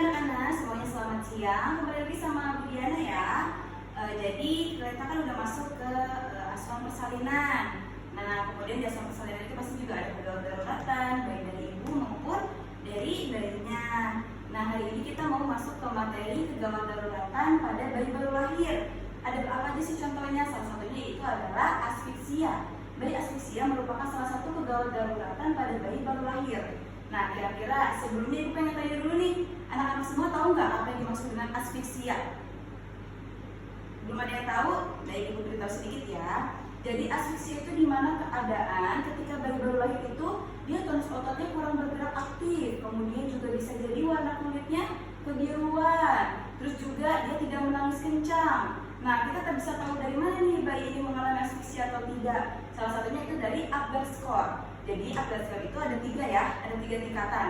anak-anak, semuanya selamat siang. Kembali lagi sama Bu Diana ya. Jadi kita kan udah masuk ke asuhan persalinan. Nah, kemudian di asuhan persalinan itu pasti juga ada pegawai daruratan, baik dari ibu maupun dari bayinya. Nah, hari ini kita mau masuk ke materi kegawat daruratan pada bayi baru lahir. Ada apa aja sih contohnya? Salah satunya itu adalah asfiksia. Bayi asfiksia merupakan salah satu kegawat daruratan pada bayi baru lahir. Nah, kira-kira sebelumnya ibu pengen tanya dulu nih, anak-anak semua tahu nggak apa yang dimaksud dengan asfiksia? Belum ada yang tahu? Baik, ibu beritahu sedikit ya. Jadi asfiksia itu dimana keadaan ketika bayi baru lahir itu dia tonus ototnya kurang bergerak aktif, kemudian juga bisa jadi warna kulitnya kebiruan, terus juga dia tidak menangis kencang. Nah, kita tak bisa tahu dari mana nih bayi ini mengalami asfiksia atau tidak. Salah satunya itu dari Apgar score. Jadi Apgar score itu ada 3 ya, ada 3 tingkatan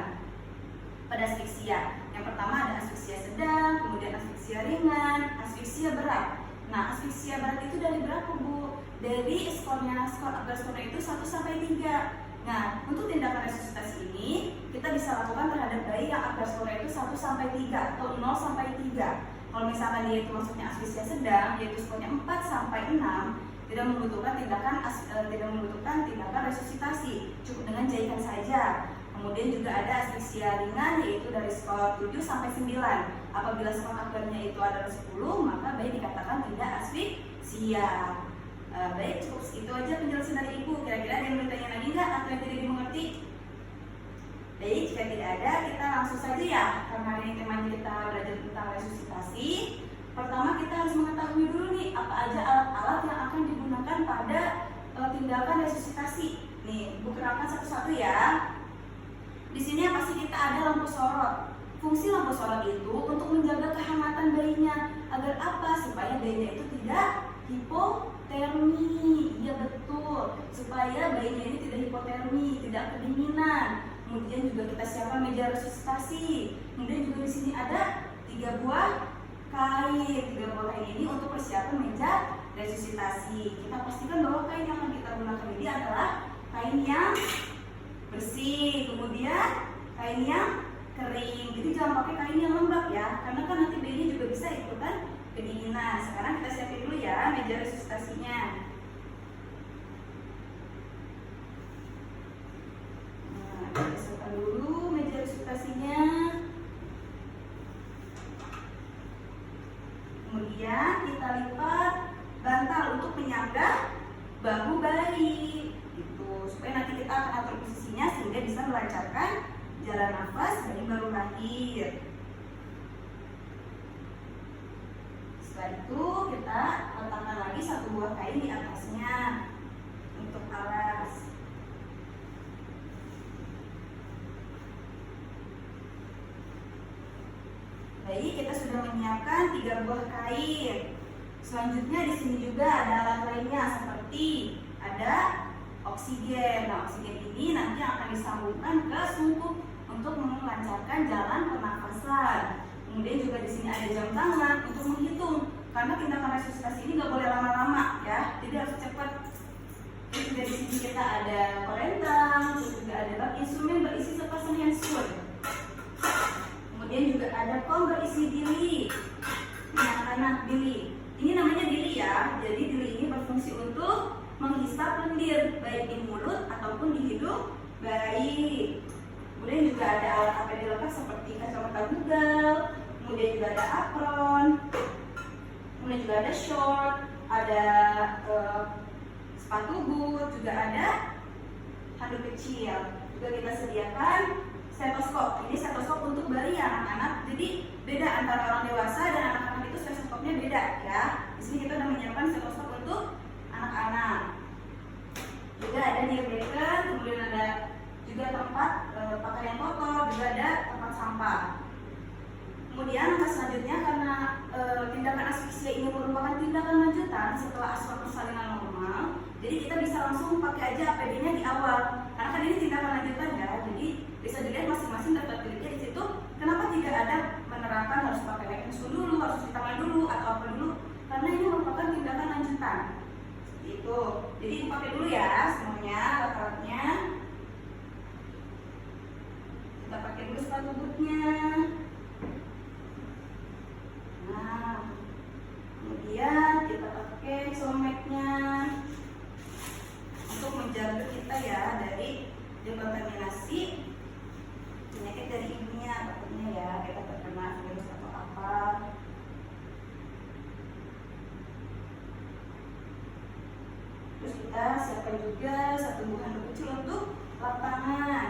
pada asfiksia. Yang pertama ada asfiksia sedang, kemudian asfiksia ringan, asfiksia berat. Nah, asfiksia berat itu dari berapa, Bu? Dari skornya, skor Apgar score itu 1 sampai 3. Nah, untuk tindakan resusitasi ini kita bisa lakukan terhadap bayi yang Apgar score itu 1 sampai 3 atau 0 sampai 3. Kalau misalkan dia itu maksudnya asfiksia sedang, yaitu skornya 4 sampai 6, tidak membutuhkan tindakan resusitasi, cukup dengan jahitan saja. Kemudian juga ada asfiksia ringan, yaitu dari skor 7 sampai 9. Apabila skor Apgarnya itu adalah 10, maka bayi dikatakan tidak asfiksia. Baik, cukup segitu aja penjelasan dari ibu. Kira-kira ada yang mau ditanya lagi nggak atau yang tidak dimengerti? Baik, jika tidak ada, kita langsung saja ya. Karena hari ini temanya kita belajar tentang resusitasi. Pertama kita harus mengetahui dulu nih apa aja alat-alat yang akan digunakan pada tindakan resusitasi. Nih, ibu kenalkan satu-satu ya. Di sini yang pasti kita ada lampu sorot. Fungsi lampu sorot itu untuk menjaga kehangatan bayinya. Agar apa? Supaya bayinya itu tidak hipotermi. Iya betul. Supaya bayinya ini tidak hipotermi, tidak kedinginan. Kemudian juga kita siapkan meja resusitasi. Kemudian juga di sini ada 3 buah kain. 3 buah kain ini untuk persiapan meja resusitasi. Kita pastikan bahwa kain yang akan kita gunakan ini adalah kain yang bersih, kemudian kain yang kering. Jadi jangan pakai kain yang lembab ya, karena kan nanti bayinya juga bisa ikutan kedinginan. Sekarang kita siapin dulu ya meja resusitasinya. Kita siapkan dulu meja resusitasinya. Kemudian kita lipat bantal untuk menyangga bahu bayi, gitu, supaya nanti kita akan atur posisinya sehingga bisa melancarkan jalan nafas bayi baru lahir. Setelah itu kita letakkan lagi 1 buah kain di atasnya untuk alas. Baik, kita sudah menyiapkan 3 buah kain. Selanjutnya di sini juga ada alat lainnya seperti ada oksigen. Nah, oksigen ini nanti akan disambungkan ke sumpu untuk melancarkan jalan pernafasan. Kemudian juga di sini ada jam tangan untuk menghitung. Karena tindakan resusitasi ini nggak boleh lama-lama ya, jadi harus cepat. Terus juga di sini kita ada korentang, terus juga ada bak instrumen berisi sepasang handscoot. Kemudian juga ada kom berisi dili. Anak-anak dili. Ini namanya dili ya. Jadi dili ini berfungsi untuk menghisap lendir baik di mulut ataupun di hidung bayi. Kemudian juga ada alat APD lengkap seperti kacamata Google. Kemudian juga ada apron. Kemudian juga ada short, ada sepatu boot, juga ada handuk kecil. Juga kita sediakan stetoskop. Ini stetoskop untuk bayi ya anak-anak. Jadi beda antara orang dewasa dan anak-anak itu stetoskopnya beda ya. Di sini kita sudah menyiapkan stetoskop untuk anak-anak. Juga ada diabetes, kemudian ada juga tempat pakaian kotor, juga ada tempat sampah. Kemudian langkah selanjutnya karena tindakan asfiksia ini merupakan tindakan lanjutan setelah asuhan persalinan normal, jadi kita bisa langsung pakai aja APD-nya di awal. Karena kan ini tindakan lanjutan ya, jadi bisa dilihat masing-masing dapat pilihnya di situ. Kenapa tidak ada menerapkan harus pakai handscoot dulu, harus cuci tangan dulu atau apa dulu? Karena ini merupakan tindakan lanjutan. Seperti itu. Jadi pakai dulu ya semuanya alat-alatnya. Kita pakai dulu sepatu bootnya. dekontaminasi penyakit dari ibunya, takutnya ya kita terkena virus atau apa. Terus kita siapkan juga satu buah handuk kecil untuk lap tangan.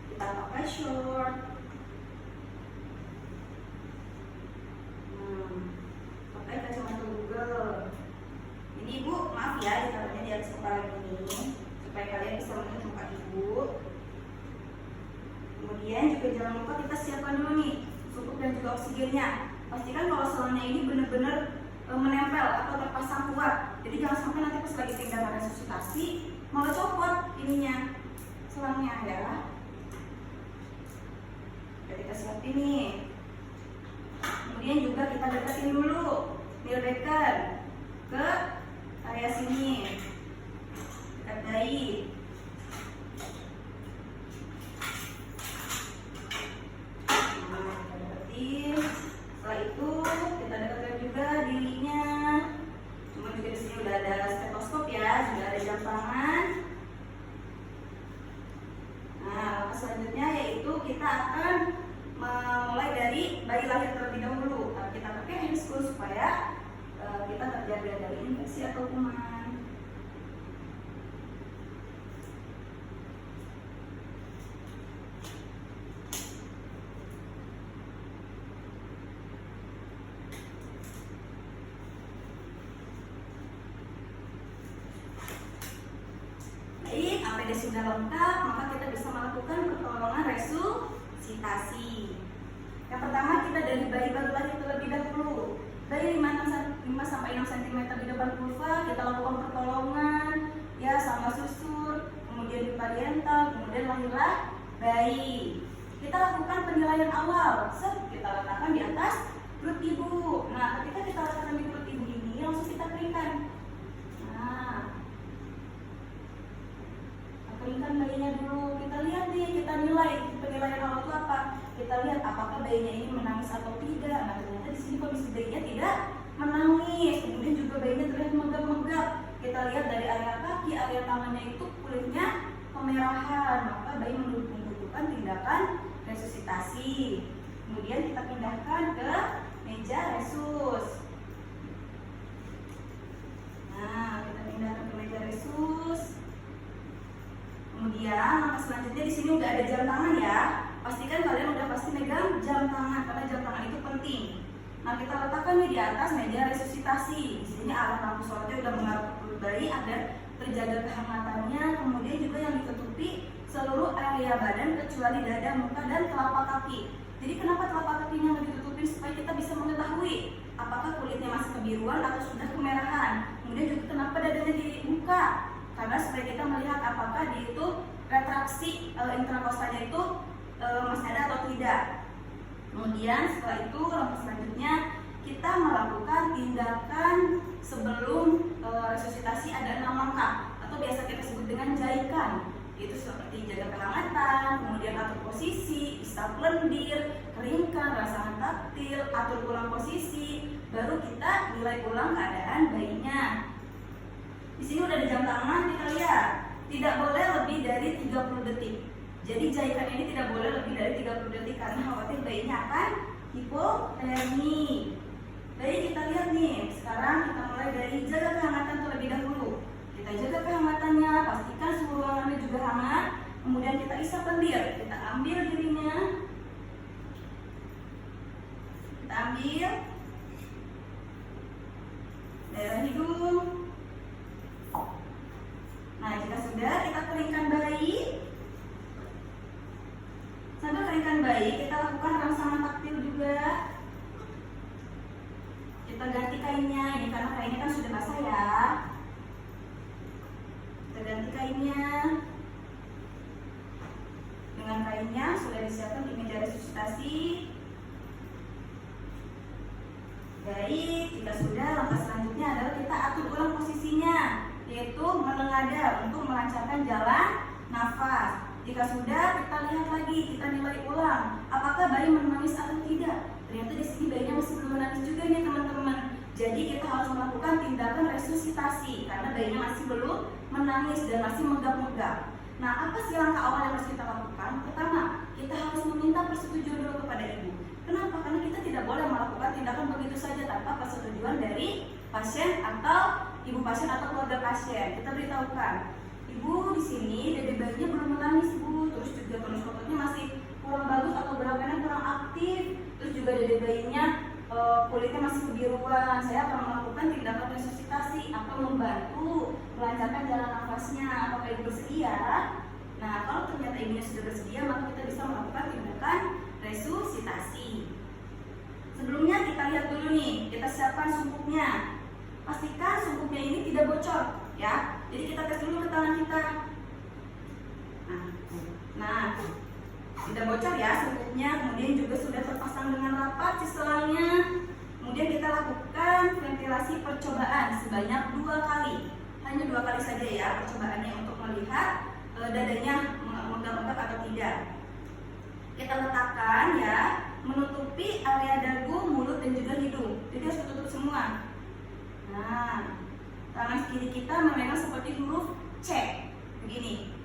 Kita pakai short. Pakai kacamata Google. Ini ibu, maaf ya ditaruhnya di atas kepala ini supaya kalian bisa melihat muka ibu. Kemudian juga jangan lupa kita siapkan dulu nih supuk dan juga oksigennya. Pastikan kalau selangnya ini benar-benar menempel atau terpasang kuat. Jadi jangan sampai nanti pas lagi tindakan resusitasi malah copot ininya selangnya ya. Jadi kita siapin nih. Kemudian juga kita deketin dulu Milbeken ke area sini, dekat dahi. Kita deketin. Setelah itu kita dekatkan juga dirinya. Cuma juga di sini udah ada stetoskop ya, juga ada jam tangan. Nah, selanjutnya yaitu kita akan mulai dari bayi lahir terlebih dahulu. Kita pakai handscool supaya kita terjaga dari infeksi atau kuman. Baik, APD sudah lengkap, maka kita bisa melakukan pertolongan resusitasi. Yang pertama kita dari bayi baru lahir terlebih dahulu. Bayi 5-6 cm di depan vulva kita lakukan pertolongan ya sama susur, kemudian pipa dental, kemudian lahirlah bayi. Kita lakukan penilaian awal, kita letakkan di atas perut ibu. Nah, ketika kita letakkan di perut ibu ini langsung kita keringkan. Nah, keringkan bayinya dulu. Kita lihat nih, kita nilai penilaian awal itu apa? Kita lihat apakah bayinya ini menangis atau tidak. Nah, ternyata di sini kondisi bayinya tidak menangis. Kemudian juga bayinya terlihat megap-megap. Kita lihat dari area kaki, area tangannya itu kulitnya kemerahan. Maka bayi membutuhkan tindakan resusitasi. Kemudian kita pindahkan ke meja resus. Nah, kita pindahkan ke meja resus. Kemudian langkah selanjutnya di sini udah ada jam tangan ya. Pastikan kalian udah pasti megang jam tangan karena jam tangan itu penting. Nah, kita letakkan nih di atas meja resusitasi. Di sini arah lampu sorotnya udah mengarah ke perut bayi agar terjaga kehangatannya. Kemudian juga yang ditutupi seluruh area badan kecuali dada, muka, dan telapak kaki. Jadi kenapa telapak kakinya lebih ditutupin supaya kita bisa mengetahui apakah kulitnya masih kebiruan atau sudah kemerahan. Kemudian juga kenapa dadanya dibuka? Karena supaya kita melihat apakah dia itu retraksi intrakostalnya itu masih ada atau tidak. Kemudian setelah itu langkah selanjutnya kita melakukan tindakan sebelum resusitasi ada 6 langkah atau biasa kita sebut dengan jaikan. Itu seperti jaga kehangatan, kemudian atur posisi, isap lendir, keringkan, rasakan taktil, atur ulang posisi, baru kita nilai ulang keadaan bayinya. Di sini udah ada jam tangan, kita lihat tidak boleh lebih dari 30 detik. Jadi jahitan ini tidak boleh lebih dari 30 detik karena khawatir bayinya akan hipotermi. Baik, kita lihat nih. Sekarang kita mulai dari jaga kehangatan terlebih dahulu. Kita jaga kehangatannya, pastikan suhu ruangannya juga hangat. Kemudian kita isap lendir. Kita ambil dirinya. Kita ambil daerah hidung. Nah, jika sudah, kita keringkan bayi. Sambil keringkan bayi, kita lakukan rangsangan taktil juga. Kita ganti kainnya, ini karena kainnya kan sudah basah ya. Kita ganti kainnya. Dengan kainnya sudah disiapkan di meja resusitasi. Baik, jika sudah, langkah selanjutnya adalah kita atur ulang posisinya, yaitu menengadah untuk melancarkan jalan nafas. Jika sudah, kita lihat lagi, kita nilai ulang apakah bayi menangis atau tidak. Ternyata di sini bayinya masih belum menangis juga nih teman-teman. Jadi kita harus melakukan tindakan resusitasi karena bayinya masih belum menangis dan masih megap-megap. Nah, apa sih langkah awal yang harus kita lakukan? Pertama, kita harus meminta persetujuan dulu kepada ibu. Kenapa? Karena kita tidak boleh melakukan tindakan begitu saja tanpa persetujuan dari pasien atau ibu pasien atau keluarga pasien. Kita beritahukan, ibu di sini dede bayinya belum menangis bu, terus juga tonus ototnya masih kurang bagus atau gerakannya kurang aktif, terus juga dede bayinya kulitnya masih kebiruan. Saya akan melakukan tindakan resusitasi atau membantu melancarkan jalan nafasnya. Apakah ibu bersedia? Nah, kalau ternyata ibunya sudah bersedia, maka kita bisa melakukan tindakan resusitasi. Sebelumnya kita lihat dulu nih, kita siapkan sumpunya. Pastikan sumpunya ini tidak bocor, ya. Jadi kita tes dulu ke tangan kita. Nah, tidak bocor ya sumpunya. Kemudian juga sudah terpasang dengan rapat sistelannya. Kemudian kita lakukan ventilasi percobaan sebanyak 2 kali. Hanya 2 kali saja ya percobaannya untuk melihat dadanya megap-megap atau tidak. Kita letakkan ya, menutupi area dagu, mulut dan juga hidung. Jadi harus tutup semua. Nah, tangan kiri kita memegang seperti huruf C, begini.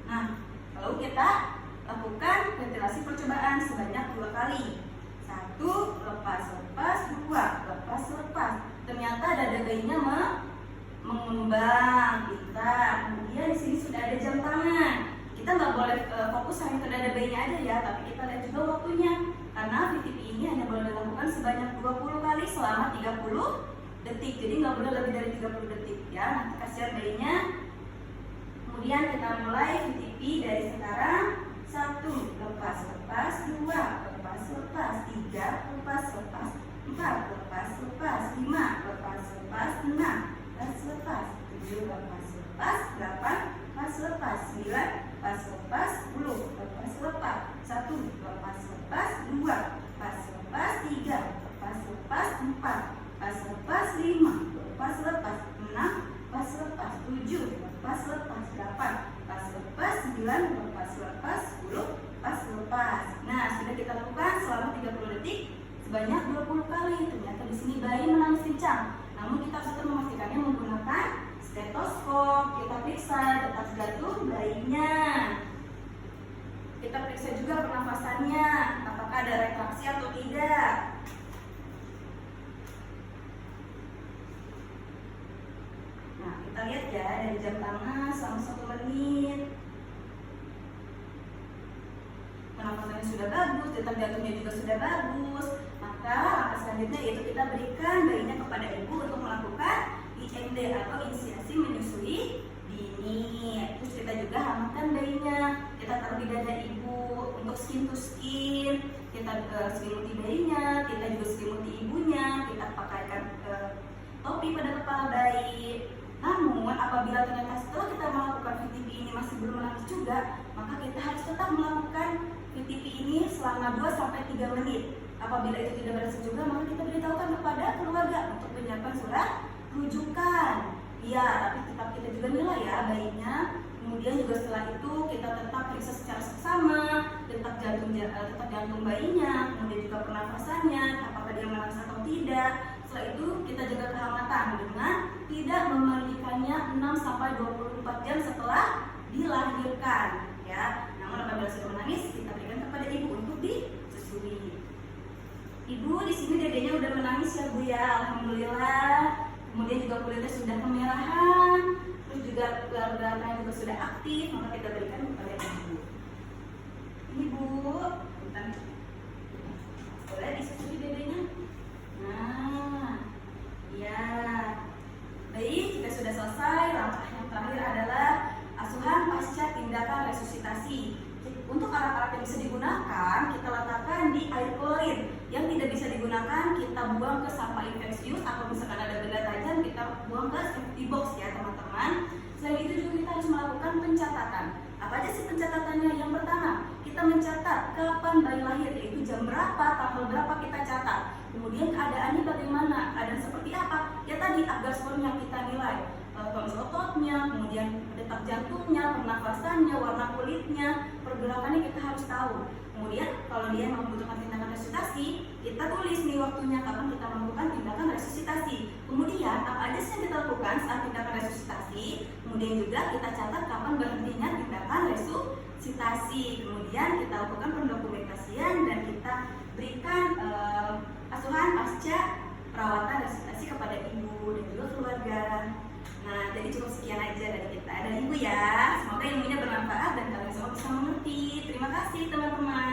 Nah, lalu kita lakukan ventilasi percobaan sebanyak 2 kali. 1, lepas, 2, lepas. Ternyata dada bayinya mengembang. Kemudian di sini sudah ada jam tangan. Kita nggak boleh fokus hanya ke dada bayinya aja ya, tapi kita lihat juga waktunya. Karena VTP ini hanya boleh dilakukan sebanyak 20 kali selama 30 detik. Jadi nggak boleh lebih dari 30 detik ya. Nanti kasihan bayinya. Kemudian kita mulai VTP dari sekarang. 1, lepas, 2, lepas, 3, lepas, 4, lepas, 5, lepas, 6, lepas, 7, lepas, 8, lepas, 9, lepas, 10, lepas, 1, lepas, 2, lepas, 3, lepas, 4, lepas, 5, lepas, 6, lepas, 7, lepas, 8, lepas, 9, lepas, 10, lepas. Nah, sudah kita lakukan selama 30 detik sebanyak 20 kali. Ternyata di sini bayi menangis kencang. Namun kita tetap memastikannya menggunakan stetoskop. Kita periksa detak jantung bayinya. Kita periksa juga pernafasannya, apakah ada retraksi atau tidak. Nah, kita lihat ya dari jam tangan selama 1 menit. Pernafasannya sudah bagus, detak jantungnya juga sudah bagus. Maka langkah selanjutnya yaitu kita berikan bayinya kepada ibu untuk melakukan IMD atau inisiasi menyusui dini. Terus kita juga hangatkan bayinya. Kita taruh di dada ibu untuk skin to skin. Kita selimuti bayinya, kita juga selimuti ibunya. Kita pakaikan topi pada kepala bayi. Namun apabila ternyata setelah kita melakukan VTP ini masih belum menangis juga, maka kita harus tetap melakukan VTP ini selama 2-3 menit. Apabila itu tidak berhasil juga, maka kita beritahukan kepada keluarga untuk menyiapkan surat rujukan. Iya, tapi tetap kita juga nilai ya bayinya. Kemudian juga setelah itu kita tetap periksa secara seksama detak jantung bayinya, kemudian juga pernafasannya, apakah dia menangis atau tidak. Setelah itu kita jaga kehangatan dengan tidak memandikannya 6-24 jam setelah dilahirkan ya. Namun apabila sudah menangis, kita berikan kepada ibu untuk disusui. Ibu di sini dedenya udah menangis ya Bu ya, alhamdulillah. Kemudian juga kulitnya sudah kemerahan, terus juga gerakannya juga sudah aktif, maka kita berikan kepada ibu. Ini Bu, bentar. Boleh disusui dedenya? Nah, ya. Baik, jika sudah selesai, langkah yang terakhir adalah asuhan pasca tindakan resusitasi. Untuk alat-alat yang bisa digunakan, kita letakkan di air klorin. Yang tidak bisa digunakan, kita buang ke sampah infeksius, atau misalkan ada benda tajam, kita buang ke safety box ya teman-teman. Selain itu juga kita harus melakukan pencatatan. Apa aja sih pencatatannya? Yang pertama, kita mencatat kapan bayi lahir, yaitu jam berapa, tanggal berapa kita catat. Kemudian keadaannya bagaimana, keadaan seperti apa? Ya tadi agar skornya kita nilai. Tonus ototnya, kemudian detak jantungnya, pernafasannya, warna kulitnya, pergerakannya kita harus tahu. Kemudian kalau dia membutuhkan tindakan resusitasi, kita tulis nih waktunya kapan kita melakukan tindakan resusitasi. lakukan saat tindakan resusitasi. Kemudian juga kita catat kapan berhentinya tindakan resusitasi. Kemudian kita lakukan pendokumentasian dan kita berikan asuhan pasca perawatan resusitasi kepada ibu dan juga keluarga. Nah, jadi cukup sekian aja dari kita dan ibu ya. Semoga ilmunya bermanfaat dan kalian semua bisa mengerti. Terima kasih teman-teman.